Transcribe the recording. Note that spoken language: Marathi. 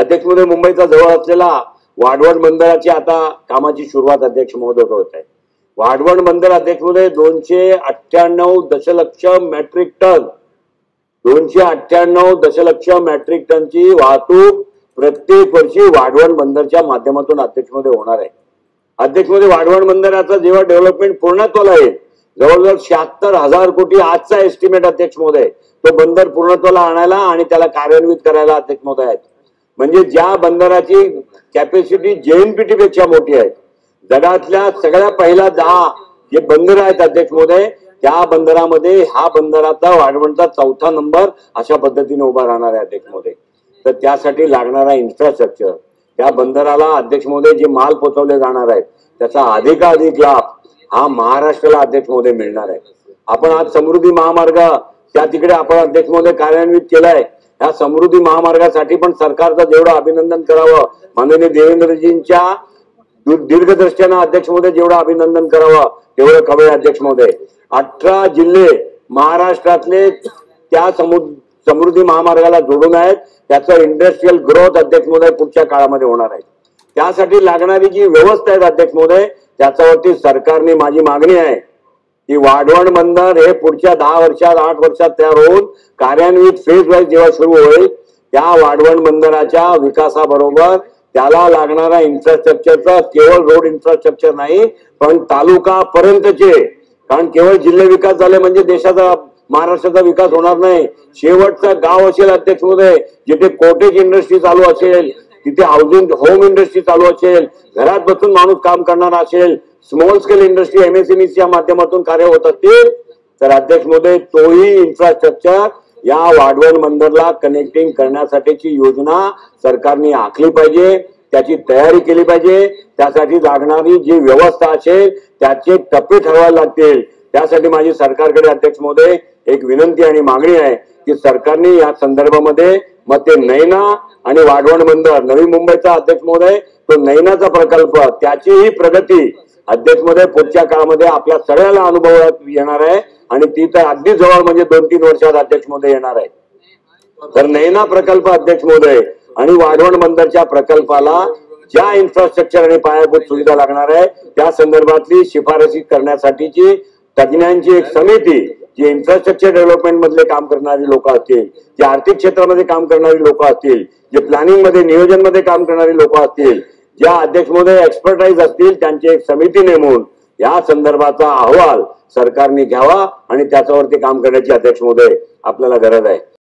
अध्यक्ष महोदय, मुंबईचा जवळ असलेला वाढवण बंदराची आता कामाची सुरुवात अध्यक्ष महोदय होत आहे. वाढवण बंदर अध्यक्ष महोदय 298 दशलक्ष मेट्रिक टन 298 दशलक्ष मेट्रिक टनची वाहतूक प्रत्येक वर्षी वाढवण बंदरच्या माध्यमातून अध्यक्ष महोदय होणार आहे. अध्यक्ष महोदय, वाढवण बंदराचा जेव्हा डेव्हलपमेंट पूर्णत्वाला येईल, जवळजवळ 76,000 कोटी आजचा एस्टिमेट अध्यक्ष महोदय, तो बंदर पूर्णत्वाला आणायला आणि त्याला कार्यान्वित करायला अध्यक्ष महोदय आहेत. म्हणजे ज्या बंदराची कॅपॅसिटी JNPT पेक्षा मोठी आहे, जगातल्या सगळ्या पहिल्या 10 जे बंदर आहेत अध्यक्ष महोदय, त्या बंदरामध्ये हा बंदराचा वाढवणचा 4था नंबर अशा पद्धतीने उभा राहणार आहे अध्यक्ष महोदय. तर त्यासाठी लागणारा इन्फ्रास्ट्रक्चर, त्या बंदराला अध्यक्ष महोदय जे माल पोहोचवले जाणार आहेत त्याचा अधिकाधिक लाभ हा महाराष्ट्राला अध्यक्ष महोदय मिळणार आहे. आपण आज समृद्धी महामार्ग त्या तिकडे आपण अध्यक्ष महोदय कार्यान्वित केलाय. या समृद्धी महामार्गासाठी पण सरकारचं जेवढं अभिनंदन करावं, माननीय देवेंद्रजींच्या दीर्घदृष्ट्यानं अध्यक्ष महोदय जेवढं अभिनंदन करावं तेवढं कमी अध्यक्ष महोदय. 18 जिल्हे महाराष्ट्रातले त्या समृद्धी महामार्गाला जोडून आहेत. त्याचं इंडस्ट्रियल ग्रोथ अध्यक्ष महोदय पुढच्या काळामध्ये होणार आहे. त्यासाठी लागणारी जी व्यवस्था आहे अध्यक्ष महोदय, त्याच्यावरती सरकारने माझी मागणी आहे की वाढवण बंदर हे पुढच्या 10 वर्षात 8 वर्षात तयार होऊन कार्यान्वित फेज वाईज जेव्हा सुरू होईल, त्या वाढवण बंदराच्या विकासाबरोबर त्याला लागणारा इन्फ्रास्ट्रक्चरचा केवळ रोड इन्फ्रास्ट्रक्चर नाही, पण तालुका पर्यंतचे, कारण केवळ जिल्हे विकास झाले म्हणजे देशाचा महाराष्ट्राचा विकास होणार नाही. शेवटचं गाव असेल अध्यक्ष महोदय, जिथे कॉटेज इंडस्ट्री चालू असेल, तिथे हाऊसिंग होम इंडस्ट्री चालू असेल, घरात बसून माणूस काम करणार असेल, स्मॉल स्केल इंडस्ट्री MSMEच्या माध्यमातून कार्य होत असतील, तर अध्यक्ष महोदय तोही इन्फ्रास्ट्रक्चर या वाढवण बंदरला कनेक्टिंग करण्यासाठीची योजना सरकारने आखली पाहिजे, त्याची तयारी केली पाहिजे. त्यासाठी लागणारी जी व्यवस्था असेल त्याचे टप्पे ठरवायला लागतील. त्यासाठी माझी सरकारकडे अध्यक्ष महोदय एक विनंती आणि मागणी आहे की सरकारने या संदर्भामध्ये मग ते नैना आणि वाढवण बंदर, नवी मुंबईचा अध्यक्ष महोदय तो नैनाचा प्रकल्प, त्याचीही प्रगती अध्यक्ष महोदय पुढच्या काळामध्ये आपल्या सगळ्याला अनुभवात येणार आहे आणि ती तर अगदी जवळ म्हणजे 2-3 वर्षात अध्यक्ष महोदय येणार आहे. तर नैना प्रकल्प अध्यक्ष महोदय आणि वाढवण बंदरच्या प्रकल्पाला ज्या इन्फ्रास्ट्रक्चर आणि पायाभूत सुविधा लागणार आहे त्या संदर्भातली शिफारसी करण्यासाठीची तज्ञांची एक समिती, जे इन्फ्रास्ट्रक्चर डेव्हलपमेंट मधले काम करणारी लोक असतील, जे आर्थिक क्षेत्रामध्ये काम करणारी लोक असतील, जे प्लॅनिंग मध्ये नियोजन मध्ये काम करणारी लोक असतील, ज्या अध्यक्ष महोदय एक्सपर्टाईज असतील, त्यांची एक समिती नेमून या संदर्भाचा अहवाल सरकारने घ्यावा आणि त्याच्यावरती काम करण्याची अध्यक्ष महोदय आपल्याला गरज आहे.